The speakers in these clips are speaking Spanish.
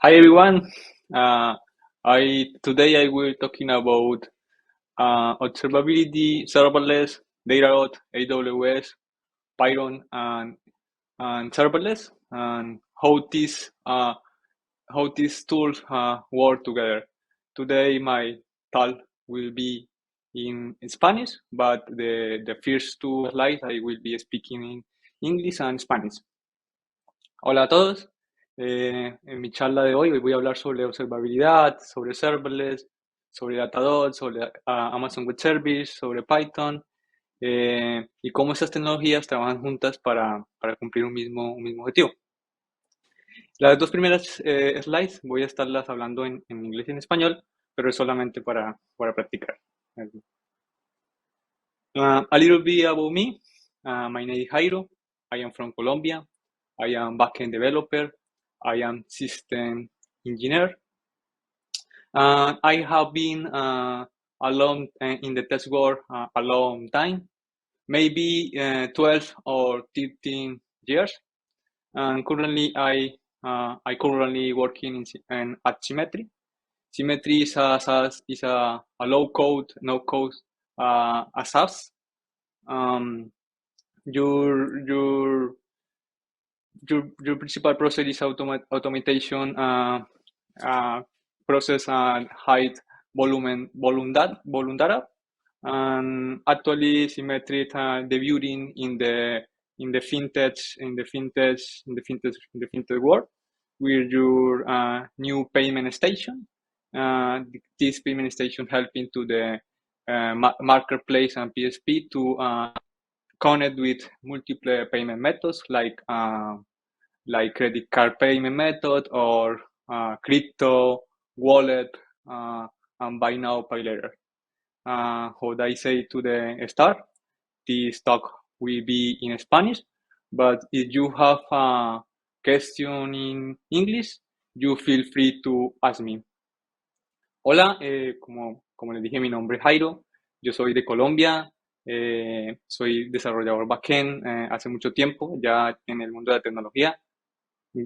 Hi everyone. Uh, I today I will talking about observability, serverless, Datadog, AWS, Python, and serverless, and how these tools work together. Today my talk will be in Spanish, but the first two slides I will be speaking in English and Spanish. Hola a todos. En mi charla de hoy voy a hablar sobre observabilidad, sobre serverless, sobre Datadog, sobre Amazon Web Service, sobre Python y cómo estas tecnologías trabajan juntas para cumplir un mismo objetivo. Las dos primeras slides voy a estarlas hablando en inglés y en español, pero es solamente para practicar. A little bit about me. My name is Jairo. I am from Colombia. I am backend developer. I am system engineer. I have been alone in the test world a long time, maybe 12 or 13 years. And currently, I currently working at Symmetry. Symmetry is a low code, no code a SaaS. Um, your your your principal process is automation process and height volume data, and actually Symmetry debuting in the fintech world with your new payment station. This payment station helping to the marketplace and PSP to connect with multiple payment methods like credit card payment method or crypto wallet and buy now pay later. How I say to the start, this talk will be in Spanish, but if you have a question in English, you feel free to ask me. Hola, como les dije, mi nombre es Jairo, yo soy de Colombia, soy desarrollador backend hace mucho tiempo, ya en el mundo de la tecnología,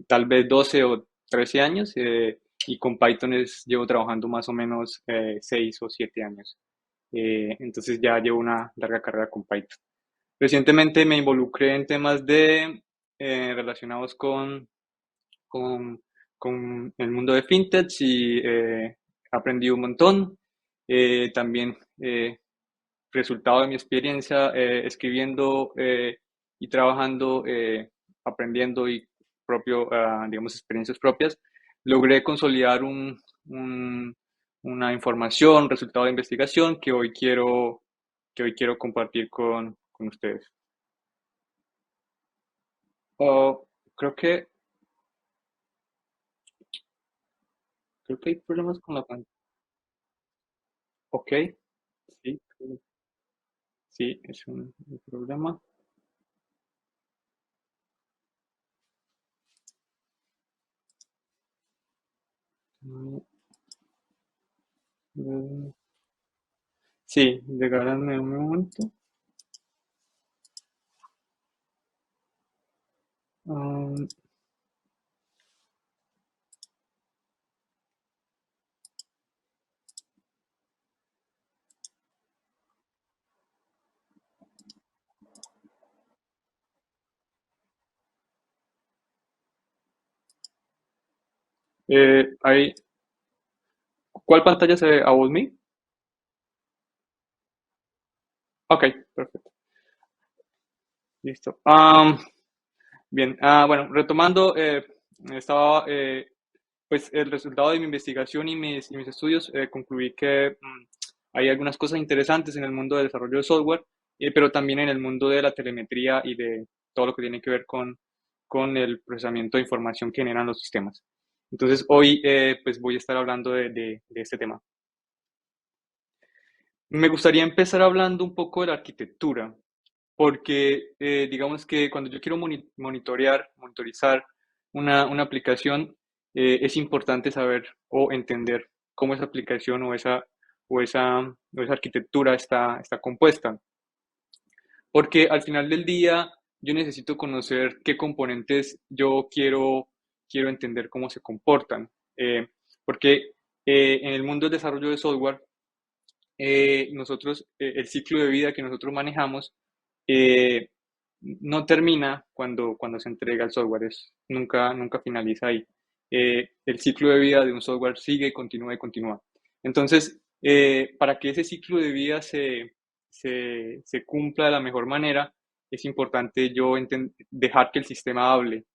tal vez 12 o 13 años, y con Python llevo trabajando más o menos 6 o 7 años. Entonces ya llevo una larga carrera con Python. Recientemente me involucré en temas relacionados con, con el mundo de fintech y aprendí un montón. También resultado de mi experiencia escribiendo y trabajando, aprendiendo y digamos, experiencias propias, logré consolidar una información, resultado de investigación que hoy quiero compartir con ustedes. Oh, creo que, creo que hay problemas con la pantalla. Ok, sí, sí, es un problema. Mm, Sí, regálenme un momento. Um, ahí, ¿cuál pantalla se ve? ¿About me? Ok, perfecto. Listo. Bien, bueno, retomando, estaba, pues el resultado de mi investigación y mis estudios, concluí que hay algunas cosas interesantes en el mundo del desarrollo de software, pero también en el mundo de la telemetría y de todo lo que tiene que ver con el procesamiento de información que generan los sistemas. Entonces, hoy, pues voy a estar hablando de este tema. Me gustaría empezar hablando un poco de la arquitectura, porque digamos que cuando yo quiero monitorizar una aplicación, es importante saber o entender cómo esa aplicación o esa arquitectura está compuesta. Porque al final del día yo necesito conocer qué componentes yo quiero entender cómo se comportan. porque en el mundo del desarrollo de software, nosotros, el ciclo de vida que nosotros manejamos eh, no termina cuando se entrega el software, nunca finaliza ahí. El ciclo de vida de un software sigue, continúa y continúa. Entonces, para que ese ciclo de vida se cumpla de la mejor manera, es importante yo dejar que el sistema hable.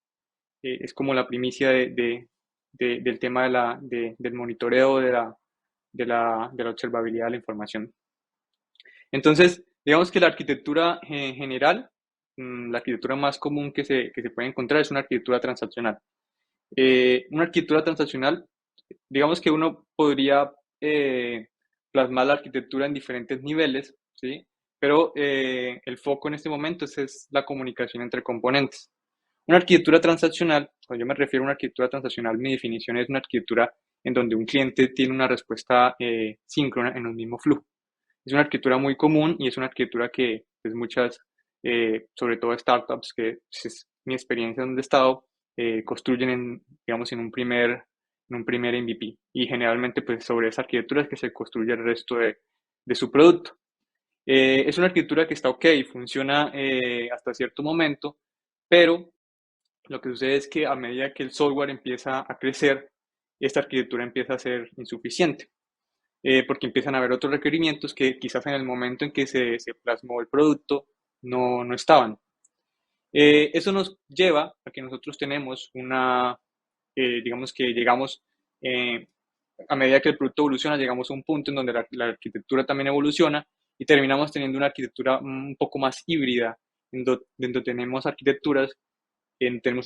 Es como la primicia del tema del monitoreo de la observabilidad de la información. Entonces, digamos que la arquitectura en general, la arquitectura más común que se puede encontrar es una arquitectura transaccional. Una arquitectura transaccional, digamos que uno podría plasmar la arquitectura en diferentes niveles, ¿sí? Pero el foco en este momento es la comunicación entre componentes. Una arquitectura transaccional, cuando yo me refiero a una arquitectura transaccional, mi definición es una arquitectura en donde un cliente tiene una respuesta síncrona en un mismo flujo. Es una arquitectura muy común y es una arquitectura que pues, muchas, sobre todo startups, que pues, es mi experiencia donde he estado, construyen digamos, en un primer MVP. Y generalmente pues, sobre esa arquitectura es que se construye el resto de su producto. Es una arquitectura que está ok, funciona hasta cierto momento, pero lo que sucede es que a medida que el software empieza a crecer, esta arquitectura empieza a ser insuficiente, porque empiezan a haber otros requerimientos que quizás en el momento en que se plasmó el producto no estaban. Eso nos lleva a que nosotros tenemos digamos que llegamos, eh, a medida que el producto evoluciona, llegamos a un punto en donde la arquitectura también evoluciona y terminamos teniendo una arquitectura un poco más híbrida, donde tenemos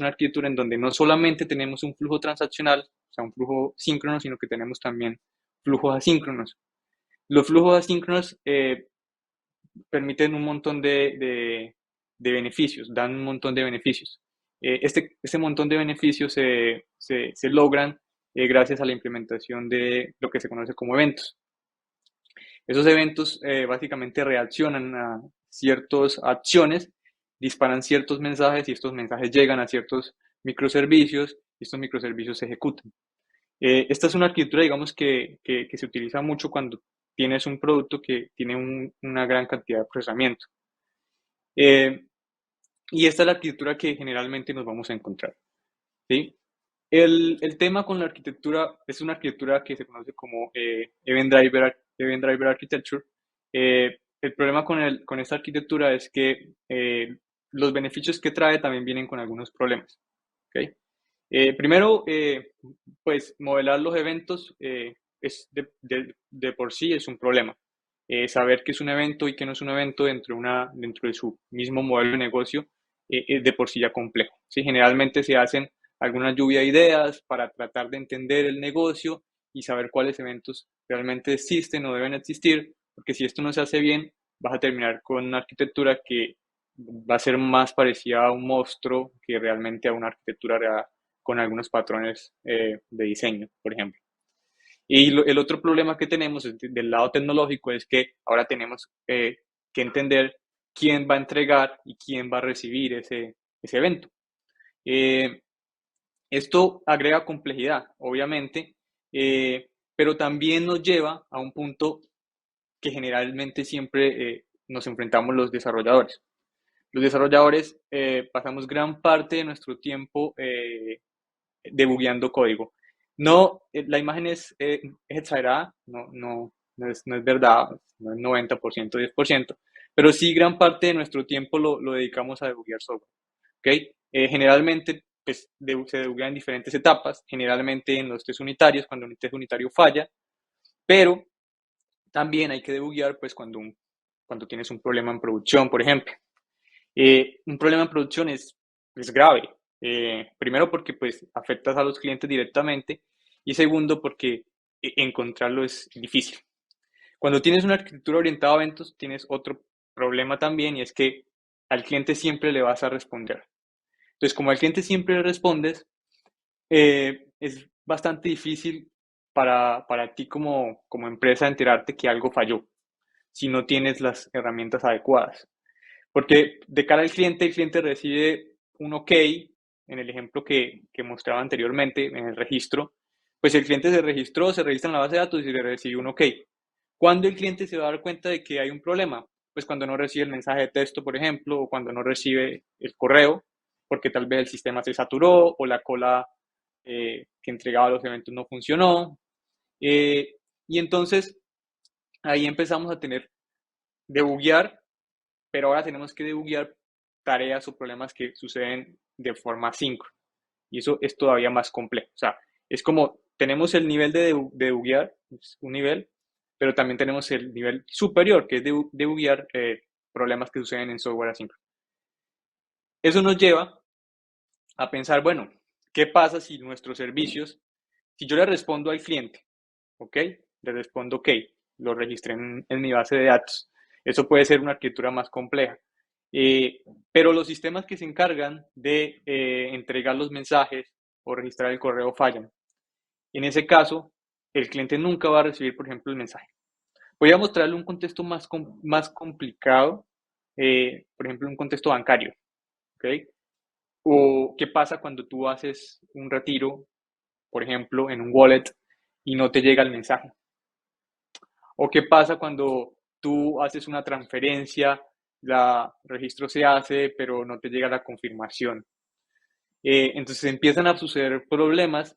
una arquitectura en donde no solamente tenemos un flujo transaccional, o sea, un flujo síncrono, sino que tenemos también flujos asíncronos. Los flujos asíncronos permiten un montón de beneficios, dan un montón de beneficios. Este montón de beneficios se logran gracias a la implementación de lo que se conoce como eventos. Esos eventos básicamente reaccionan a ciertas acciones, disparan ciertos mensajes y estos mensajes llegan a ciertos microservicios y estos microservicios se ejecutan. Esta es una arquitectura, digamos, que se utiliza mucho cuando tienes un producto que tiene una gran cantidad de procesamiento. Eh, y esta es la arquitectura que generalmente nos vamos a encontrar, ¿sí? El tema con la arquitectura es una arquitectura que se conoce como Event Driver Architecture. El problema con esta arquitectura es que los beneficios que trae también vienen con algunos problemas. ¿Ok? Primero, pues modelar los eventos de por sí es un problema. Saber qué es un evento y qué no es un evento dentro de su mismo modelo de negocio es de por sí ya complejo, ¿sí? Generalmente se hacen alguna lluvia de ideas para tratar de entender el negocio y saber cuáles eventos realmente existen o deben existir, porque si esto no se hace bien, vas a terminar con una arquitectura que va a ser más parecida a un monstruo que realmente a una arquitectura real con algunos patrones de diseño, por ejemplo. Y el otro problema que tenemos del lado tecnológico es que ahora tenemos que entender quién va a entregar y quién va a recibir ese evento. Eh, Esto agrega complejidad, obviamente, pero también nos lleva a un punto que generalmente siempre nos enfrentamos los desarrolladores. Los desarrolladores pasamos gran parte de nuestro tiempo debugueando código. No, la imagen es exagerada, no es verdad, no es 90%, 10%, pero sí gran parte de nuestro tiempo lo dedicamos a debuguear software. ¿Ok? Generalmente pues, se debuguea en diferentes etapas, generalmente en los test unitarios, cuando un test unitario falla, pero también hay que debuguear pues, cuando tienes un problema en producción, por ejemplo. Un problema en producción es grave. Primero porque pues afectas a los clientes directamente y segundo porque encontrarlo es difícil. Cuando tienes una arquitectura orientada a eventos, tienes otro problema también y es que al cliente siempre le vas a responder. Entonces, como al cliente siempre le respondes, es bastante difícil para ti como empresa enterarte que algo falló si no tienes las herramientas adecuadas. Porque de cara al cliente, el cliente recibe un OK, en el ejemplo que mostraba anteriormente, en el registro, Pues el cliente se registró, se registra en la base de datos y le recibe un OK. ¿Cuándo el cliente se va a dar cuenta de que hay un problema? Pues cuando no recibe el mensaje de texto, por ejemplo, o cuando no recibe el correo, porque tal vez el sistema se saturó o la cola que entregaba los eventos no funcionó. Y entonces ahí empezamos a tener debuguear, pero ahora tenemos que debuguear tareas o problemas que suceden de forma síncrona. Y eso es todavía más complejo. O sea, es como tenemos el nivel de debuguear, un nivel, pero también tenemos el nivel superior, que es debuguear problemas que suceden en software asíncrono. Eso nos lleva a pensar, bueno, ¿qué pasa si nuestros servicios, si yo le respondo al cliente, ¿ok? Le respondo, OK, lo registré en mi base de datos. Eso puede ser una arquitectura más compleja. Pero los sistemas que se encargan de entregar los mensajes o registrar el correo fallan. En ese caso, el cliente nunca va a recibir, por ejemplo, el mensaje. Voy a mostrarle un contexto más complicado, por ejemplo, un contexto bancario. ¿Okay? O qué pasa cuando tú haces un retiro, por ejemplo, en un wallet y no te llega el mensaje. O qué pasa cuando tú haces una transferencia, el registro se hace, pero no te llega la confirmación. Entonces empiezan a suceder problemas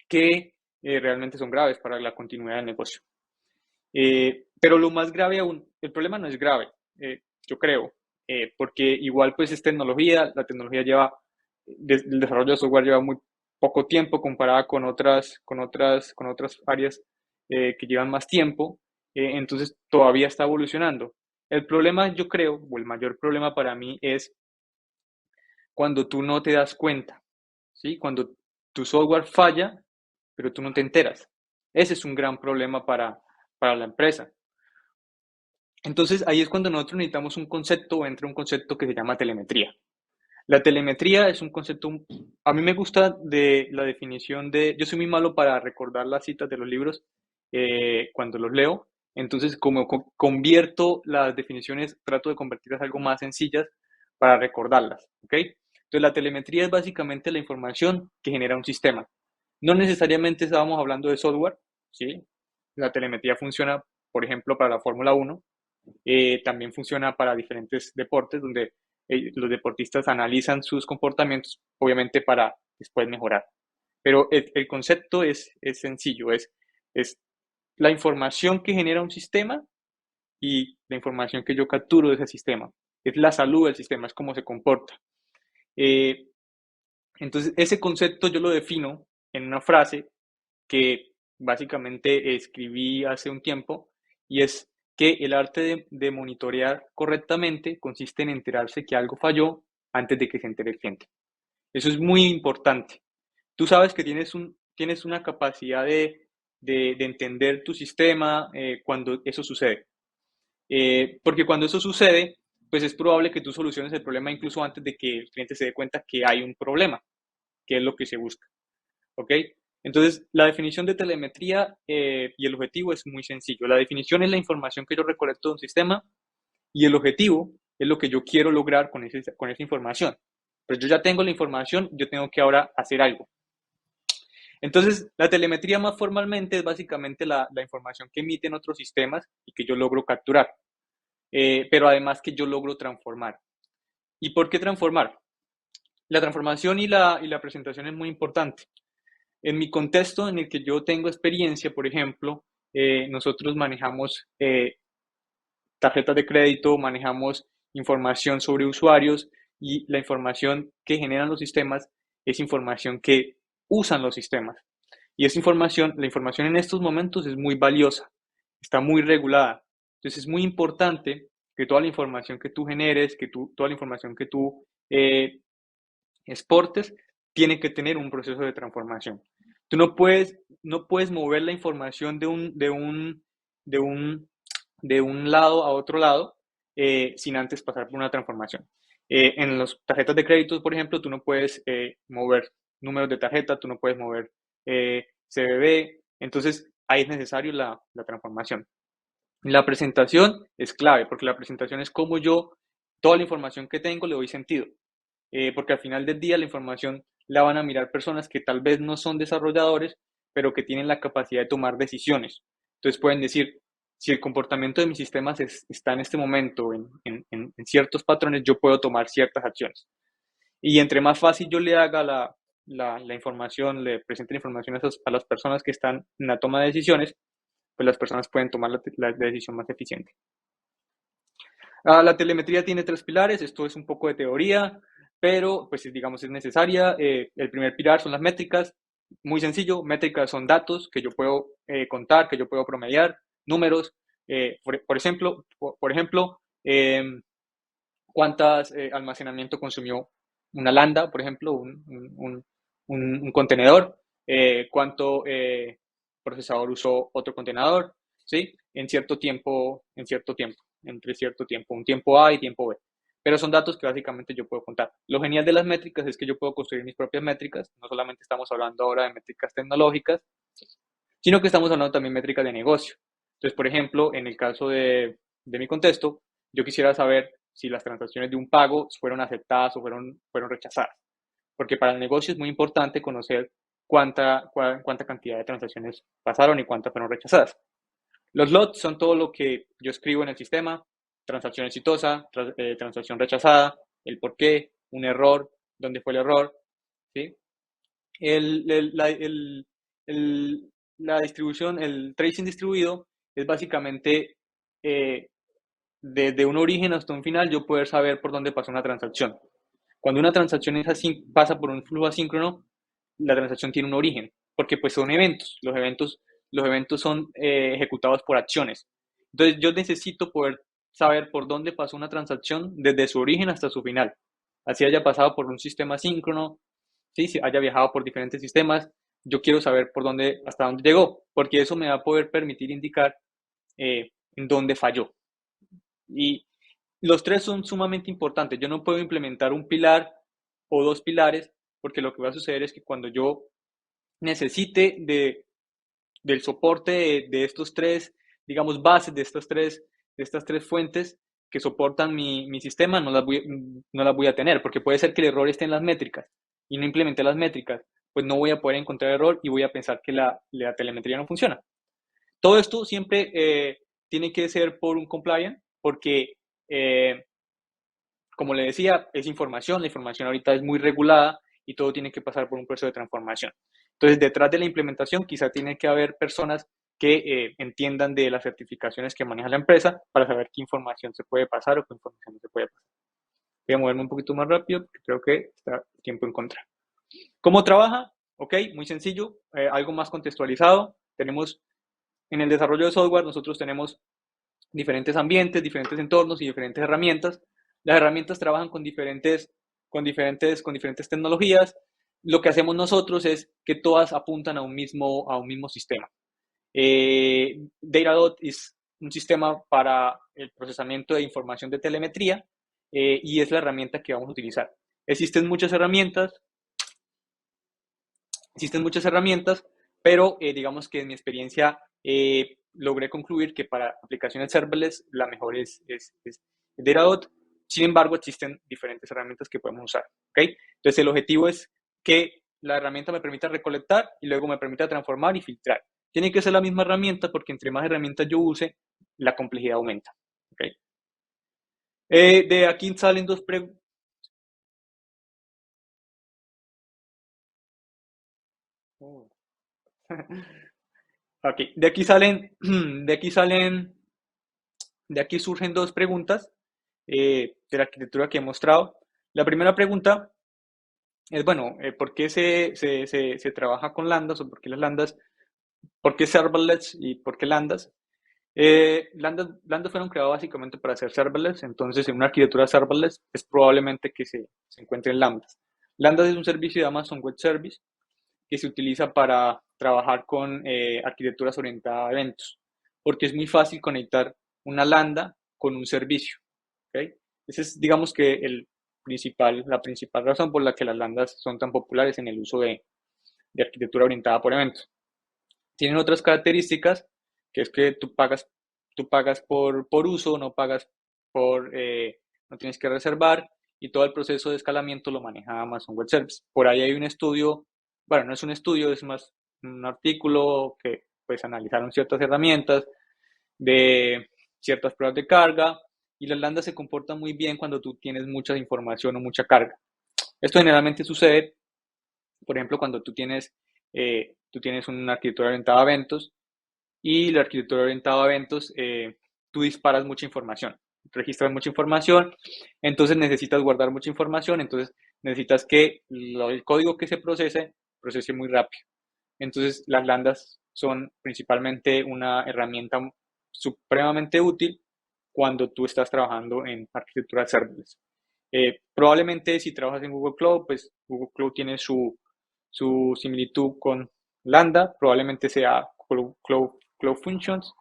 que realmente son graves para la continuidad del negocio. Pero lo más grave aún, el problema no es grave, yo creo, porque igual pues es tecnología, la tecnología lleva, el desarrollo de software lleva muy poco tiempo comparada con otras áreas que llevan más tiempo, entonces todavía está evolucionando. El problema, yo creo, o el mayor problema para mí es cuando tú no te das cuenta, ¿sí? Cuando tu software falla, pero tú no te enteras. Ese es un gran problema para la empresa. Entonces ahí es cuando nosotros necesitamos un concepto o entra un concepto que se llama telemetría. La telemetría es un concepto, a mí me gusta de la definición de, yo soy muy malo para recordar las citas de los libros cuando los leo, entonces como convierto las definiciones, trato de convertirlas en algo más sencillas para recordarlas, ¿ok? Entonces la telemetría es básicamente la información que genera un sistema. No necesariamente estábamos hablando de software, ¿sí? La telemetría funciona, por ejemplo, para la Fórmula 1, también funciona para diferentes deportes donde los deportistas analizan sus comportamientos, obviamente para después mejorar. Pero el concepto es sencillo, es la información que genera un sistema y la información que yo capturo de ese sistema. Es la salud del sistema, es cómo se comporta. Eh, entonces, ese concepto yo lo defino en una frase que básicamente escribí hace un tiempo y es que el arte de monitorear correctamente consiste en enterarse que algo falló antes de que se entere el cliente. Eso es muy importante. Tú sabes que tienes una capacidad de entender tu sistema cuando eso sucede. Porque cuando eso sucede, pues es probable que tú soluciones el problema incluso antes de que el cliente se dé cuenta que hay un problema, que es lo que se busca. ¿Ok? Entonces, la definición de telemetría y el objetivo es muy sencillo. La definición es la información que yo recolecto de un sistema y el objetivo es lo que yo quiero lograr con esa información. Pero yo ya tengo la información, yo tengo que ahora hacer algo. Entonces, la telemetría más formalmente es básicamente la información que emiten otros sistemas y que yo logro capturar, pero además que yo logro transformar. ¿Y por qué transformar? La transformación y la presentación es muy importante. En mi contexto en el que yo tengo experiencia, por ejemplo, nosotros manejamos tarjetas de crédito, manejamos información sobre usuarios y la información que generan los sistemas es información que usan los sistemas. Y esa información, la información en estos momentos es muy valiosa, está muy regulada. Entonces es muy importante que toda la información que tú generes, toda la información que tú exportes, tiene que tener un proceso de transformación. Tú no puedes mover la información de un, de un lado a otro lado sin antes pasar por una transformación. En las tarjetas de créditos, por ejemplo, tú no puedes mover números de tarjeta, tú no puedes mover CBV, entonces ahí es necesario la transformación. La presentación es clave, porque la presentación es como yo, toda la información que tengo, le doy sentido. Porque al final del día la información la van a mirar personas que tal vez no son desarrolladores, pero que tienen la capacidad de tomar decisiones. Entonces pueden decir, si el comportamiento de mis sistemas está en este momento en ciertos patrones, yo puedo tomar ciertas acciones. Y entre más fácil yo le haga la información, le presente la información a las personas que están en la toma de decisiones, pues las personas pueden tomar la decisión más eficiente. La telemetría tiene tres pilares, esto es un poco de teoría, pero pues digamos es necesaria. El primer pilar son las métricas, muy sencillo, métricas son datos que yo puedo contar, que yo puedo promediar, números, por ejemplo, cuántas almacenamiento consumió una lambda, por ejemplo, un contenedor, cuánto procesador usó otro contenedor, ¿sí? Entre cierto tiempo, un tiempo A y tiempo B. Pero son datos que básicamente yo puedo contar. Lo genial de las métricas es que yo puedo construir mis propias métricas, no solamente estamos hablando ahora de métricas tecnológicas, sino que estamos hablando también de métricas de negocio. Entonces, por ejemplo, en el caso de mi contexto, yo quisiera saber si las transacciones de un pago fueron aceptadas o fueron rechazadas. Porque para el negocio es muy importante conocer cuánta cantidad de transacciones pasaron y cuántas fueron rechazadas. Los lots son todo lo que yo escribo en el sistema, transacción exitosa, transacción rechazada, el por qué, un error, dónde fue el error, ¿sí? El, el- la, el- el- la distribución, el tracing distribuido es básicamente eh, desde un origen hasta un final yo poder saber por dónde pasó una transacción. Cuando una transacción es así, pasa por un flujo asíncrono, la transacción tiene un origen, porque pues son eventos. Los eventos son ejecutados por acciones. Entonces yo necesito poder saber por dónde pasó una transacción desde su origen hasta su final. Así haya pasado por un sistema asíncrono, ¿sí? Si haya viajado por diferentes sistemas, yo quiero saber hasta dónde llegó, porque eso me va a poder permitir indicar en dónde falló. Y los tres son sumamente importantes. Yo no puedo implementar un pilar o dos pilares, porque lo que va a suceder es que cuando yo necesite del soporte de estos tres, digamos, bases de estas tres fuentes que soportan mi sistema, no las voy a tener, porque puede ser que el error esté en las métricas y no implementé las métricas, pues no voy a poder encontrar error y voy a pensar que la telemetría no funciona. Todo esto siempre tiene que ser por un compliant, porque, eh, como le decía, es información, la información ahorita es muy regulada y todo tiene que pasar por un proceso de transformación. Entonces, detrás de la implementación quizá tiene que haber personas que entiendan de las certificaciones que maneja la empresa para saber qué información se puede pasar o qué información no se puede pasar. Voy a moverme un poquito más rápido porque creo que está el tiempo en contra. ¿Cómo trabaja? Ok, muy sencillo, algo más contextualizado. Tenemos en el desarrollo de software, nosotros tenemos diferentes ambientes, diferentes entornos y diferentes herramientas. Las herramientas trabajan con diferentes tecnologías. Lo que hacemos nosotros es que todas apuntan a un mismo sistema. Datadot es un sistema para el procesamiento de información de telemetría y es la herramienta que vamos a utilizar. Existen muchas herramientas, Existen muchas herramientas, pero digamos que en mi experiencia logré concluir que para aplicaciones serverless la mejor es Datadog. Sin embargo, existen diferentes herramientas que podemos usar. ¿Okay? Entonces, el objetivo es que la herramienta me permita recolectar y luego me permita transformar y filtrar. Tiene que ser la misma herramienta porque entre más herramientas yo use, la complejidad aumenta. ¿Okay? De aquí salen dos preguntas. Oh. Ok, de aquí surgen dos preguntas de la arquitectura que he mostrado. La primera pregunta es, bueno, ¿por qué se trabaja con lambdas o por qué las lambdas, por qué serverless y por qué lambdas? Lambdas fueron creados básicamente para hacer serverless, entonces en una arquitectura serverless es probablemente que se encuentren lambdas. Lambdas es un servicio de Amazon Web Service que se utiliza para trabajar con arquitecturas orientadas a eventos, porque es muy fácil conectar una lambda con un servicio. ¿Okay? Esa es, digamos que la principal razón por la que las lambdas son tan populares en el uso de arquitectura orientada por eventos. Tienen otras características, que es que tú pagas por uso, no tienes que reservar y todo el proceso de escalamiento lo maneja Amazon Web Services. Por ahí hay un estudio, bueno, no es un estudio, es más un artículo que pues analizaron ciertas herramientas de ciertas pruebas de carga, y las lambdas se comportan muy bien cuando tú tienes mucha información o mucha carga. Esto generalmente sucede, por ejemplo, cuando tú tienes una arquitectura orientada a eventos, y la arquitectura orientada a eventos, tú disparas mucha información, registras mucha información, entonces necesitas guardar mucha información, entonces necesitas que el código que se procese muy rápido. Entonces las lambdas son principalmente una herramienta supremamente útil cuando tú estás trabajando en arquitectura serverless. Probablemente si trabajas en Google Cloud, pues Google Cloud tiene su similitud con Lambda, probablemente sea Cloud Functions,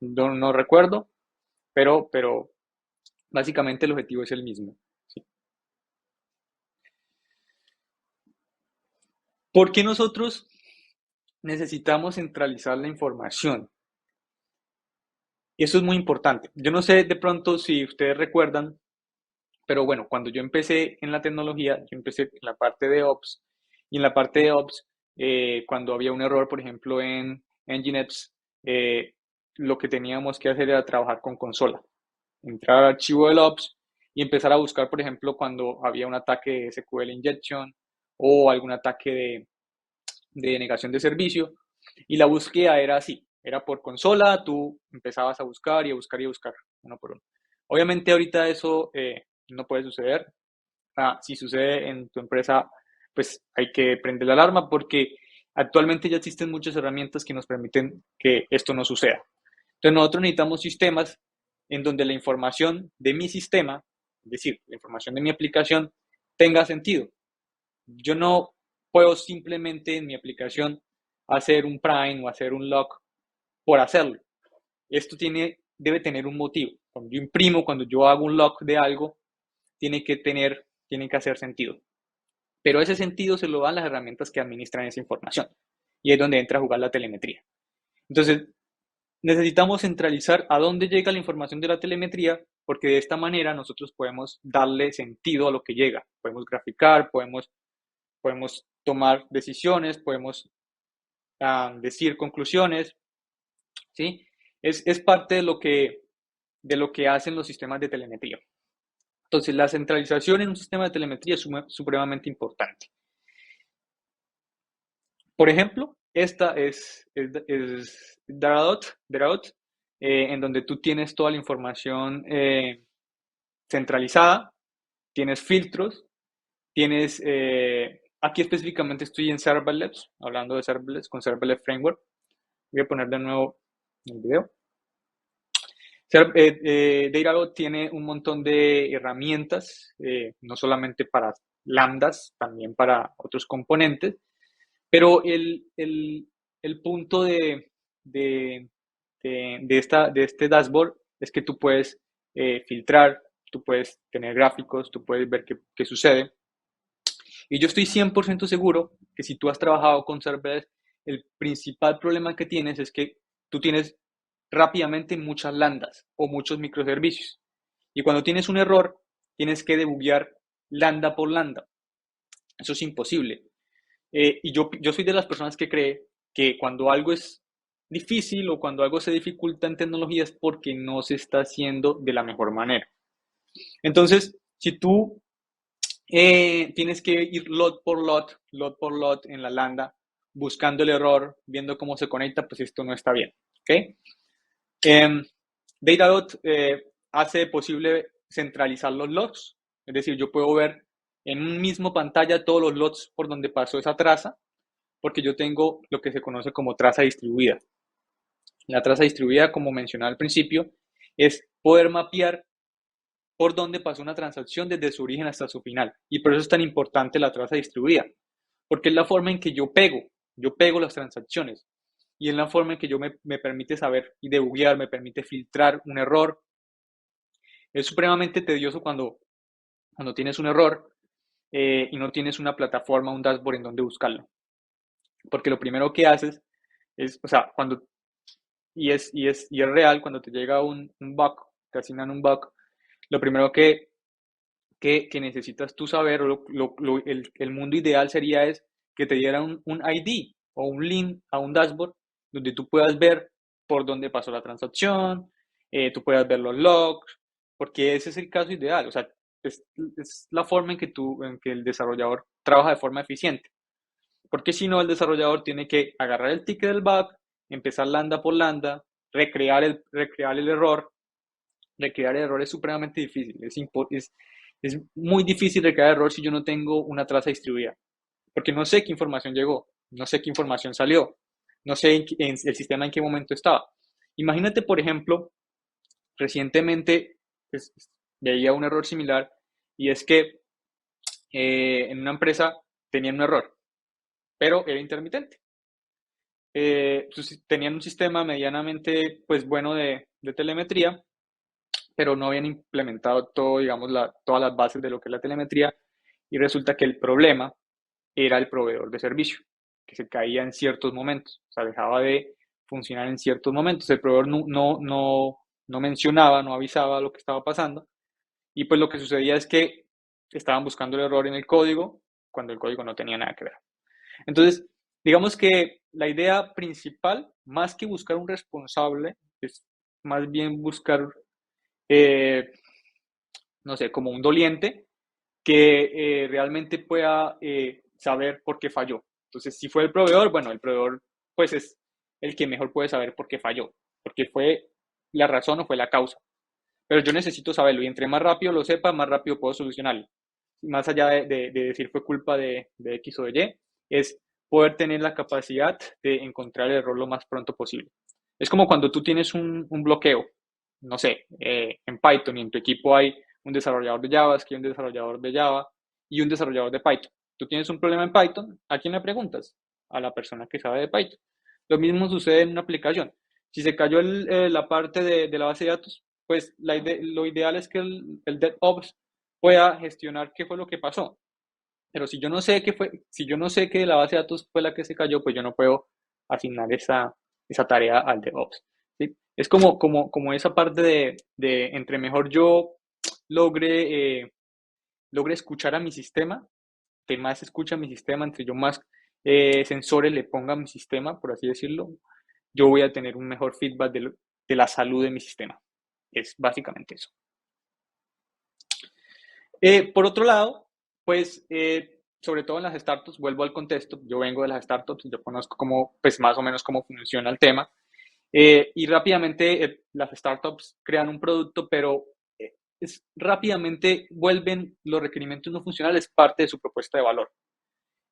no recuerdo, pero básicamente el objetivo es el mismo. ¿Sí? ¿Por qué nosotros necesitamos centralizar la información? Eso es muy importante. Yo no sé de pronto si ustedes recuerdan, pero bueno, cuando yo empecé en la tecnología, yo empecé en la parte de Ops, y en la parte de Ops, cuando había un error, por ejemplo, en Nginx, lo que teníamos que hacer era trabajar con consola, entrar al archivo del Ops y empezar a buscar, por ejemplo, cuando había un ataque de SQL injection o algún ataque de negación de servicio, y la búsqueda era así, era por consola, tú empezabas a buscar y a buscar y a buscar, uno por uno. Obviamente ahorita eso no puede suceder. Si sucede en tu empresa, pues hay que prender la alarma, porque actualmente ya existen muchas herramientas que nos permiten que esto no suceda. Entonces nosotros necesitamos sistemas en donde la información de mi sistema, es decir, la información de mi aplicación, tenga sentido. Yo no puedo simplemente en mi aplicación hacer un prime o hacer un lock por hacerlo. Esto debe tener un motivo. Cuando yo imprimo, cuando yo hago un lock de algo, tiene que hacer sentido. Pero ese sentido se lo dan las herramientas que administran esa información. Y es donde entra a jugar la telemetría. Entonces, necesitamos centralizar a dónde llega la información de la telemetría, porque de esta manera nosotros podemos darle sentido a lo que llega. Podemos graficar, podemos tomar decisiones, podemos decir conclusiones, ¿sí? Es parte de lo que hacen los sistemas de telemetría. Entonces, la centralización en un sistema de telemetría es supremamente importante. Por ejemplo, esta es Daradot, en donde tú tienes toda la información centralizada, tienes filtros, aquí específicamente estoy en Serverless, hablando de Serverless, con Serverless Framework. Voy a poner de nuevo el video. Daradot tiene un montón de herramientas, no solamente para lambdas, también para otros componentes, pero el punto de, de este dashboard es que tú puedes filtrar, tú puedes tener gráficos, tú puedes ver qué sucede. Y yo estoy 100% seguro que si tú has trabajado con serverless, el principal problema que tienes es que tú tienes rápidamente muchas lambdas o muchos microservicios. Y cuando tienes un error, tienes que debuguear lambda por lambda. Eso es imposible. Y yo soy de las personas que cree que cuando algo es difícil o cuando algo se dificulta en tecnología es porque no se está haciendo de la mejor manera. Entonces, si tú tienes que ir lot por lot en la lambda, buscando el error, viendo cómo se conecta, pues esto no está bien. ¿Okay? Datadot hace posible centralizar los logs, es decir, yo puedo ver en un mismo pantalla todos los logs por donde pasó esa traza, porque yo tengo lo que se conoce como traza distribuida. La traza distribuida, como mencionaba al principio, es poder mapear por dónde pasó una transacción desde su origen hasta su final. Y por eso es tan importante la traza distribuida, porque es la forma en que yo pego las transacciones. Y es la forma en que me permite saber y debuguear, me permite filtrar un error. Es supremamente tedioso cuando tienes un error y no tienes una plataforma, un dashboard en donde buscarlo. Porque lo primero que haces es, o sea, y es real, cuando te llega un bug, te asignan un bug, lo primero que necesitas tú saber, el mundo ideal sería es que te dieran un ID, o un link a un dashboard donde tú puedas ver por dónde pasó la transacción, tú puedas ver los logs, porque ese es el caso ideal. O sea, es la forma en que el desarrollador trabaja de forma eficiente. Porque si no, el desarrollador tiene que agarrar el ticket del bug, empezar lambda por lambda, recrear el error. Recrear el error es supremamente difícil. Es muy difícil recrear error si yo no tengo una traza distribuida. Porque no sé qué información llegó, no sé qué información salió, no sé el sistema en qué momento estaba. Imagínate, por ejemplo, recientemente pues, veía un error similar y es que en una empresa tenían un error, pero era intermitente. Tenían un sistema medianamente pues, bueno de telemetría, pero no habían implementado todo, digamos, todas las bases de lo que es la telemetría y resulta que el problema era el proveedor de servicio, que se caía en ciertos momentos, o sea, dejaba de funcionar en ciertos momentos. El proveedor no mencionaba, no avisaba lo que estaba pasando y pues lo que sucedía es que estaban buscando el error en el código cuando el código no tenía nada que ver. Entonces, digamos que la idea principal, más que buscar un responsable, es más bien buscar, eh, no sé, como un doliente que realmente pueda saber por qué falló. Entonces, si fue el proveedor, bueno, el proveedor pues es el que mejor puede saber por qué falló, porque fue la razón o fue la causa. Pero yo necesito saberlo y entre más rápido lo sepa, más rápido puedo solucionarlo. Más allá de decir fue culpa de X o de Y, es poder tener la capacidad de encontrar el error lo más pronto posible. Es como cuando tú tienes un bloqueo, no sé, en Python y en tu equipo hay un desarrollador de JavaScript, un desarrollador de Java y un desarrollador de Python. Tú tienes un problema en Python, ¿a quién le preguntas? A la persona que sabe de Python. Lo mismo sucede en una aplicación. Si se cayó la parte de la base de datos, pues lo ideal es que el DevOps pueda gestionar qué fue lo que pasó. Pero si yo no sé qué fue, si yo no sé que la base de datos fue la que se cayó, pues yo no puedo asignar esa tarea al DevOps. ¿Sí? Es como esa parte de entre mejor yo logre escuchar a mi sistema, que más escucha a mi sistema, entre yo más sensores le ponga a mi sistema, por así decirlo, yo voy a tener un mejor feedback de la salud de mi sistema. Es básicamente eso. Por otro lado, pues, sobre todo en las startups, vuelvo al contexto, yo vengo de las startups, yo conozco cómo, pues más o menos cómo funciona el tema, y rápidamente las startups crean un producto, pero rápidamente vuelven los requerimientos no funcionales parte de su propuesta de valor.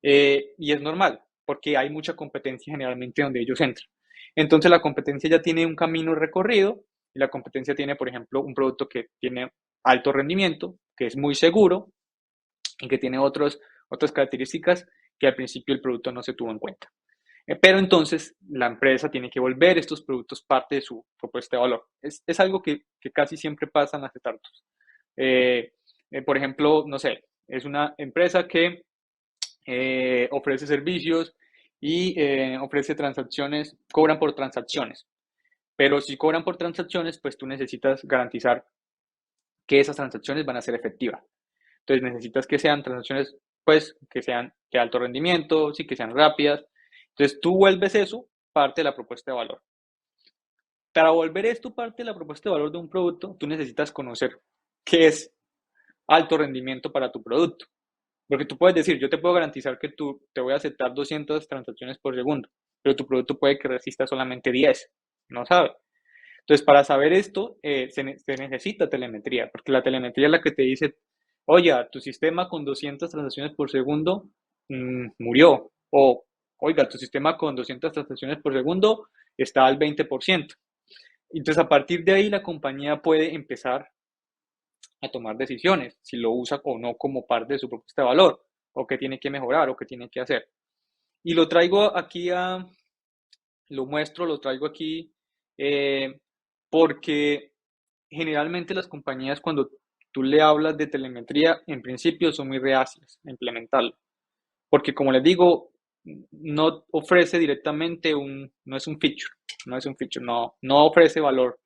Y es normal, porque hay mucha competencia generalmente donde ellos entran. Entonces la competencia ya tiene un camino recorrido y la competencia tiene, por ejemplo, un producto que tiene alto rendimiento, que es muy seguro y que tiene otras características que al principio el producto no se tuvo en cuenta. Pero entonces la empresa tiene que volver estos productos parte de su propuesta de valor. Es algo que casi siempre pasa en las startups. Eh, por ejemplo, no sé, es una empresa que ofrece servicios y ofrece transacciones, cobran por transacciones. Pero si cobran por transacciones, pues tú necesitas garantizar que esas transacciones van a ser efectivas. Entonces necesitas que sean transacciones, pues, que sean de alto rendimiento, sí, que sean rápidas. Entonces tú vuelves eso parte de la propuesta de valor. Para volver esto parte de la propuesta de valor de un producto, tú necesitas conocer qué es alto rendimiento para tu producto. Porque tú puedes decir, yo te puedo garantizar que te voy a aceptar 200 transacciones por segundo, pero tu producto puede que resista solamente 10, no sabe. Entonces, para saber esto, se necesita telemetría, porque la telemetría es la que te dice, oye, tu sistema con 200 transacciones por segundo murió, o oiga, tu sistema con 200 transacciones por segundo está al 20%. Entonces, a partir de ahí, la compañía puede empezar a tomar decisiones, si lo usa o no como parte de su propuesta de valor, o qué tiene que mejorar, o qué tiene que hacer. Y lo traigo aquí lo traigo aquí eh, porque generalmente las compañías cuando tú le hablas de telemetría, en principio son muy reacias a implementarlo, porque como les digo, no ofrece directamente no es un feature, no ofrece valor,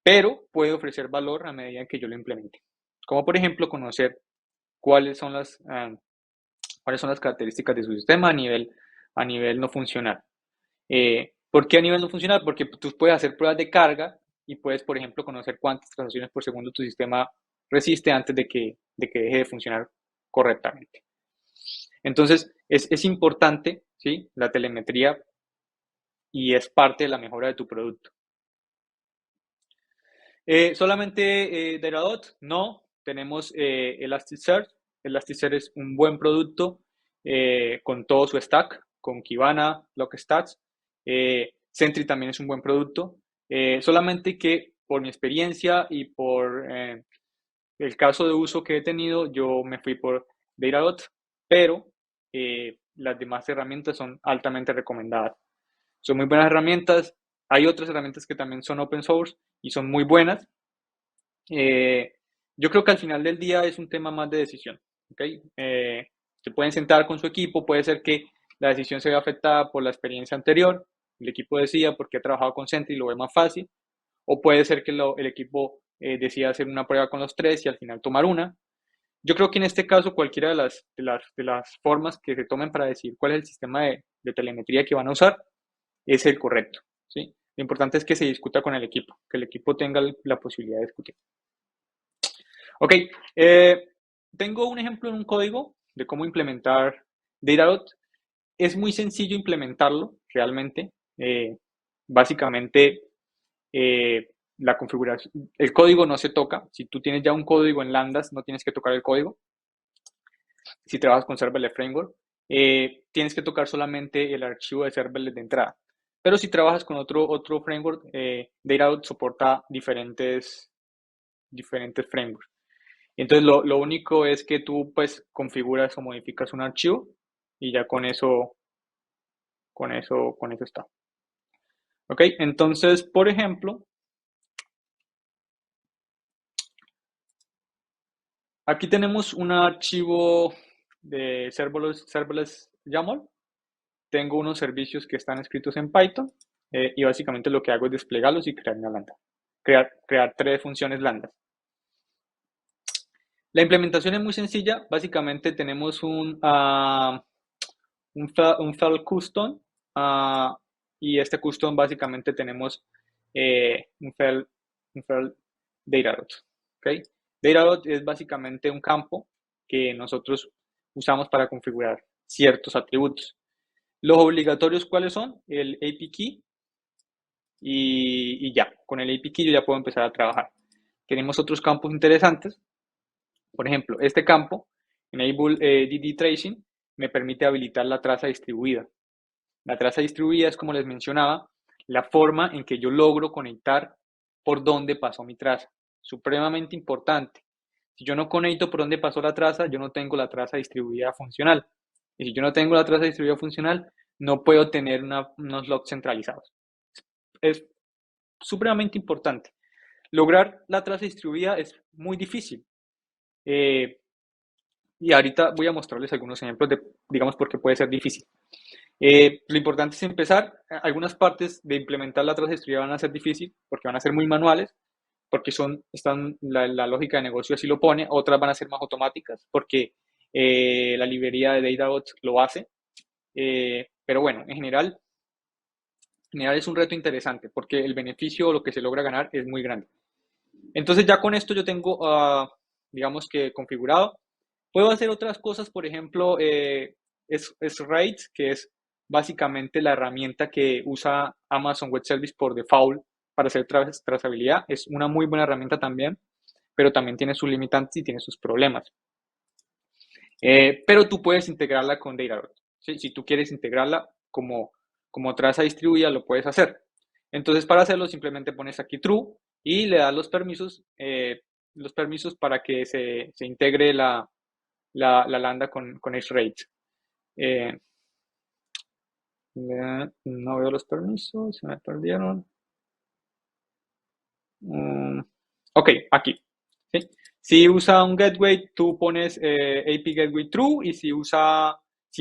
pero puede ofrecer valor a medida que yo lo implemente. Como por ejemplo conocer cuáles son las, cuáles son las características de su sistema a nivel a nivel no funcional. ¿Por qué a nivel no funcional? Porque tú puedes hacer pruebas de carga y puedes, por ejemplo, conocer cuántas transacciones por segundo tu sistema resiste antes de que deje de funcionar correctamente. Entonces, es importante, ¿sí? La telemetría y es parte de la mejora de tu producto. Solamente Datadog, no. Tenemos Elasticsearch. Elasticsearch es un buen producto con todo su stack, con Kibana, Logstash. Sentry también es un buen producto. Solamente que por mi experiencia y por el caso de uso que he tenido, yo me fui por Datadog, pero las demás herramientas son altamente recomendadas. Son muy buenas herramientas. Hay otras herramientas que también son open source y son muy buenas. Yo creo que al final del día es un tema más de decisión. ¿Okay? Se pueden sentar con su equipo, puede ser que la decisión se vea afectada por la experiencia anterior, el equipo decida porque ha trabajado con Sentry y lo ve más fácil, o puede ser que el equipo decida hacer una prueba con los tres y al final tomar una. Yo creo que en este caso cualquiera de las formas que se tomen para decidir cuál es el sistema de telemetría que van a usar es el correcto. ¿Sí? Lo importante es que se discuta con el equipo, que el equipo tenga la posibilidad de discutir. Ok, tengo un ejemplo en un código de cómo implementar Datadog. Es muy sencillo implementarlo realmente. Básicamente, la configuración, el código no se toca. Si tú tienes ya un código en Lambdas, no tienes que tocar el código. Si trabajas con Serverless Framework, tienes que tocar solamente el archivo de Serverless de entrada. Pero si trabajas con otro framework, Datadog soporta diferentes frameworks. Entonces lo único es que tú pues configuras o modificas un archivo y ya con eso está. Ok, entonces, por ejemplo, aquí tenemos un archivo de serverless YAML. Tengo unos servicios que están escritos en Python y básicamente lo que hago es desplegarlos y crear una lambda. Crear 3 funciones lambda. La implementación es muy sencilla. Básicamente tenemos un file custom y este custom básicamente tenemos un file Datadog. ¿Okay? Datadog es básicamente un campo que nosotros usamos para configurar ciertos atributos. Los obligatorios, ¿cuáles son? El API Key y ya. Con el API Key yo ya puedo empezar a trabajar. Tenemos otros campos interesantes. Por ejemplo, este campo, Enable DD Tracing, me permite habilitar la traza distribuida. La traza distribuida es, como les mencionaba, la forma en que yo logro conectar por dónde pasó mi traza. Supremamente importante. Si yo no conecto por dónde pasó la traza, yo no tengo la traza distribuida funcional. Y si yo no tengo la traza distribuida funcional, no puedo tener unos logs centralizados. Es supremamente importante. Lograr la traza distribuida es muy difícil. Y ahorita voy a mostrarles algunos ejemplos de, digamos, por qué puede ser difícil. Lo importante es empezar. Algunas partes de implementar la traza distribuida van a ser difíciles porque van a ser muy manuales, porque la lógica de negocio así lo pone. Otras van a ser más automáticas porque la librería de Datadog lo hace. Pero bueno, en general es un reto interesante porque el beneficio o lo que se logra ganar es muy grande. Entonces ya con esto yo tengo, digamos que configurado. Puedo hacer otras cosas, por ejemplo, es RAID, que es básicamente la herramienta que usa Amazon Web Service por default para hacer trazabilidad. Es una muy buena herramienta también, pero también tiene sus limitantes y tiene sus problemas. Pero tú puedes integrarla con Datadog. ¿Sí? Si tú quieres integrarla como traza distribuida, lo puedes hacer. Entonces, para hacerlo, simplemente pones aquí true y le das los permisos para que se integre la lambda con XRate. No veo los permisos, se me perdieron. Ok, aquí. ¿sí? Si usa un gateway, tú pones API Gateway True y si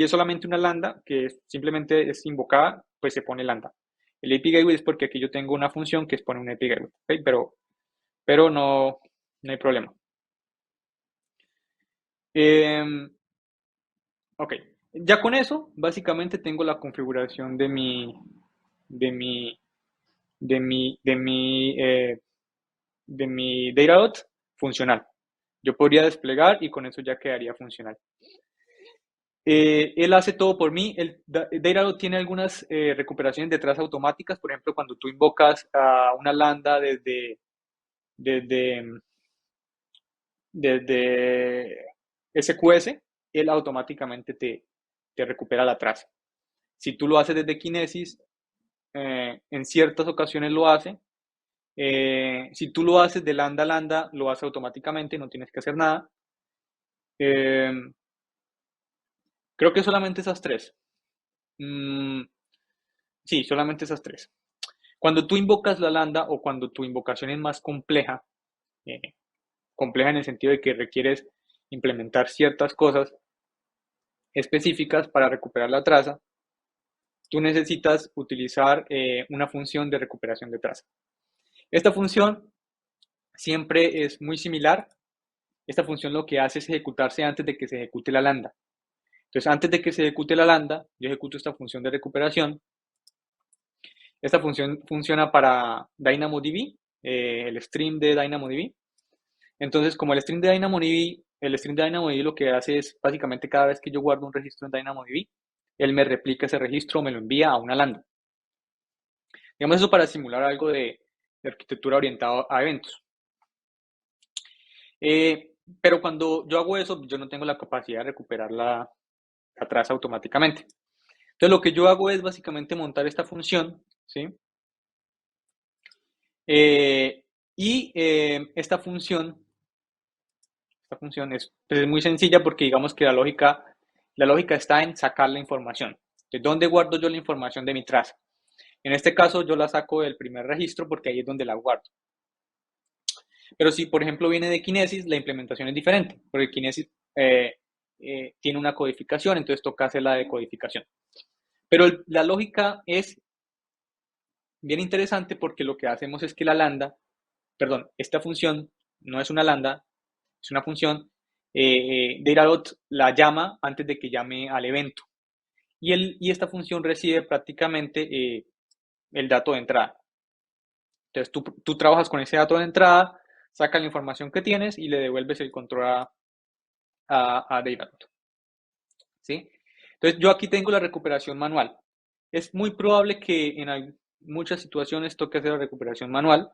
es solamente una lambda, que simplemente es invocada, pues se pone lambda. El API Gateway es porque aquí yo tengo una función que es poner un API Gateway, ¿okay? Pero no hay problema. Ok, Ya con eso, básicamente tengo la configuración de mi, de mi, de mi, de mi Datadog funcional. Yo podría desplegar y con eso ya quedaría funcional. Él hace todo por mí. Datadog tiene algunas recuperaciones detrás automáticas. Por ejemplo, cuando tú invocas a una lambda desde, desde SQS, él automáticamente te recupera la traza. Si tú lo haces desde Kinesis, en ciertas ocasiones lo hace. Si tú lo haces de lambda a lambda, lo hace automáticamente, no tienes que hacer nada. Eh, Creo que solamente esas tres. Mm, sí, solamente esas tres. Cuando tú invocas la lambda o cuando tu invocación es más compleja, eh, compleja en el sentido de que requieres implementar ciertas cosas específicas para recuperar la traza, tú necesitas utilizar una función de recuperación de traza. Esta función siempre es muy similar. Esta función lo que hace es ejecutarse antes de que se ejecute la lambda. Entonces, antes de que se ejecute la lambda, yo ejecuto esta función de recuperación. Esta función funciona para DynamoDB, el stream de DynamoDB. Entonces, como el stream de DynamoDB lo que hace es básicamente cada vez que yo guardo un registro en DynamoDB, él me replica ese registro o me lo envía a una lambda. Digamos eso para simular algo de arquitectura orientada a eventos. Pero cuando yo hago eso, yo no tengo la capacidad de recuperar la traza automáticamente. Entonces, lo que yo hago es básicamente montar esta función, ¿sí? Esta función es muy sencilla porque digamos que la lógica está en sacar la información. ¿De dónde guardo yo la información de mi traza? En este caso, yo la saco del primer registro porque ahí es donde la guardo. Pero si, por ejemplo, viene de Kinesis, la implementación es diferente, porque Kinesis tiene una codificación, entonces toca hacer la decodificación. Pero la lógica es bien interesante porque lo que hacemos es que la lambda, perdón, esta función no es una lambda, es una función, Datadog la llama antes de que llame al evento. Y esta función recibe prácticamente el dato de entrada. Entonces tú trabajas con ese dato de entrada, sacas la información que tienes y le devuelves el control a Datadog. ¿Sí? Entonces yo aquí tengo la recuperación manual. Es muy probable que en muchas situaciones toque hacer la recuperación manual,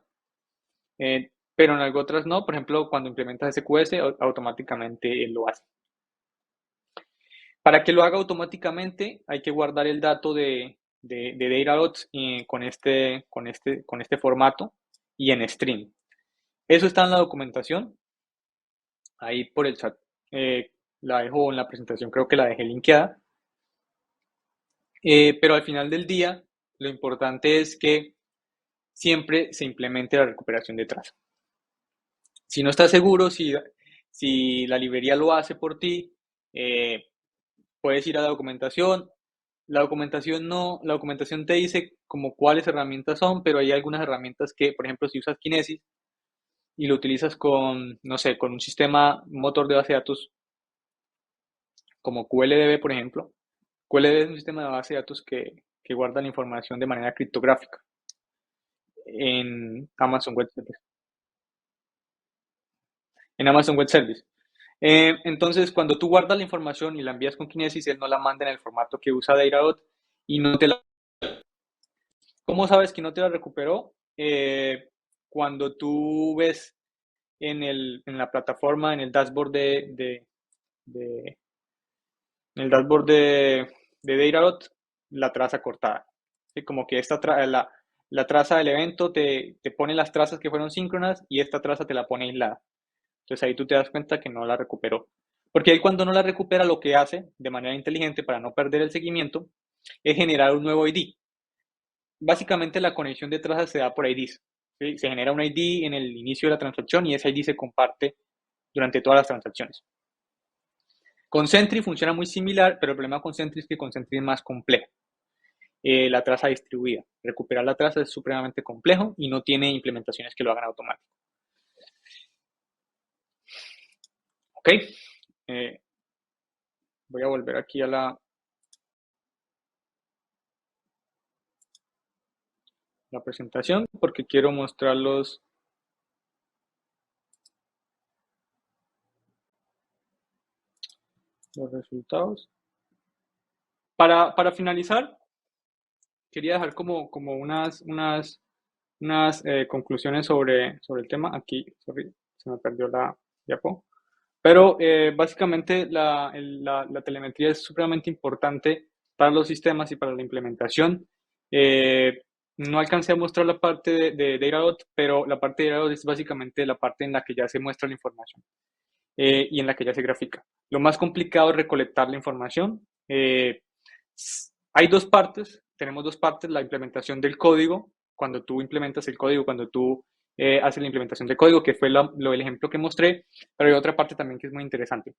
pero en algo otras no. Por ejemplo, cuando implementas SQS, automáticamente él lo hace. Para que lo haga automáticamente, hay que guardar el dato de Datadog con este formato y en stream. Eso está en la documentación, ahí por el chat. La dejo en la presentación, creo que la dejé linkeada. Pero al final del día, lo importante es que siempre se implemente la recuperación de traza. Si no estás seguro, si la librería lo hace por ti, eh, puedes ir a la documentación. La documentación te dice como cuáles herramientas son, pero hay algunas herramientas que, por ejemplo, si usas Kinesis y lo utilizas con, no sé, con un sistema, motor de base de datos como QLDB, por ejemplo. QLDB es un sistema de base de datos que guarda la información de manera criptográfica en Amazon Web Service. En Amazon Web Service. Entonces, cuando tú guardas la información y la envías con Kinesis, él no la manda en el formato que usa Datadog y no te la... ¿Cómo sabes que no te la recuperó? Cuando tú ves en la plataforma, en el dashboard de- en el dashboard de Datadog, la traza cortada. ¿Sí? Como que la traza del evento te pone las trazas que fueron síncronas y esta traza te la pone aislada. Entonces ahí tú te das cuenta que no la recuperó. Porque ahí cuando no la recupera lo que hace de manera inteligente para no perder el seguimiento es generar un nuevo ID. Básicamente la conexión de trazas se da por IDs. ¿Sí? Se genera un ID en el inicio de la transacción y ese ID se comparte durante todas las transacciones. Con Sentry funciona muy similar, pero el problema con Sentry es que con Sentry es más complejo. La traza distribuida. Recuperar la traza es supremamente complejo y no tiene implementaciones que lo hagan automático. ¿Ok? Eh, Voy a volver aquí a la la presentación porque quiero mostrar los resultados. Para finalizar, quería dejar como unas conclusiones sobre el tema. Aquí, sorry, se me perdió la diapo. Pero básicamente la telemetría es supremamente importante para los sistemas y para la implementación. No alcancé a mostrar la parte de Datadot, pero la parte de Datadot es básicamente la parte en la que ya se muestra la información y en la que ya se grafica. Lo más complicado es recolectar la información. Hay dos partes, tenemos dos partes, la implementación del código, cuando tú implementas el código, cuando tú haces la implementación del código, que fue el ejemplo que mostré, pero hay otra parte también que es muy interesante,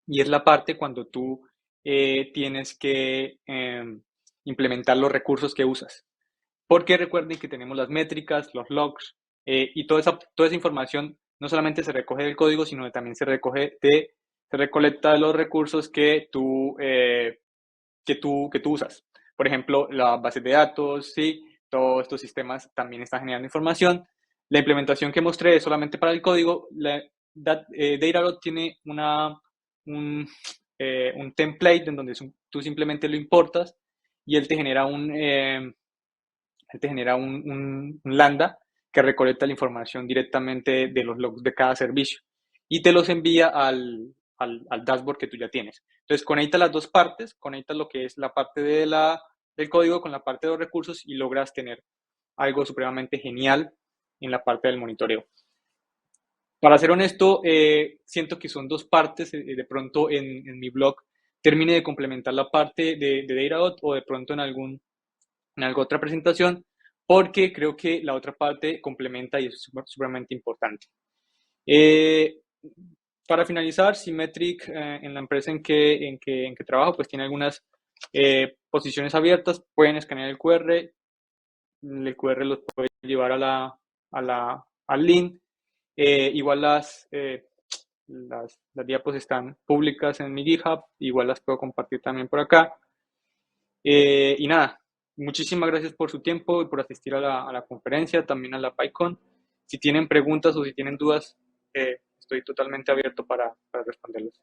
y es la parte cuando tú tienes que implementar los recursos que usas. Porque recuerden que tenemos las métricas, los logs, y toda esa información no solamente se recoge del código, sino que también se recolecta de los recursos que tú usas. Por ejemplo, la base de datos, ¿sí? Todos estos sistemas también están generando información. La implementación que mostré es solamente para el código. Datadog tiene un template en donde tú simplemente lo importas y él te genera un lambda que recolecta la información directamente de los logs de cada servicio y te los envía al dashboard que tú ya tienes. Entonces conecta las dos partes, conecta lo que es la parte del código con la parte de los recursos y logras tener algo supremamente genial en la parte del monitoreo. Para ser honesto, siento que son dos partes. De pronto en mi blog termine de complementar la parte de Datadog o de pronto en alguna otra presentación, porque creo que la otra parte complementa y es supremamente importante. Eh, para finalizar, Symmetric, en la empresa en que trabajo, pues tiene algunas posiciones abiertas. Pueden escanear el QR los puede llevar al link. Igual las diapos están públicas en mi GitHub, igual las puedo compartir también por acá. Y nada, muchísimas gracias por su tiempo y por asistir a la conferencia, también a la PyCon. Si tienen preguntas o si tienen dudas, estoy totalmente abierto para responderles.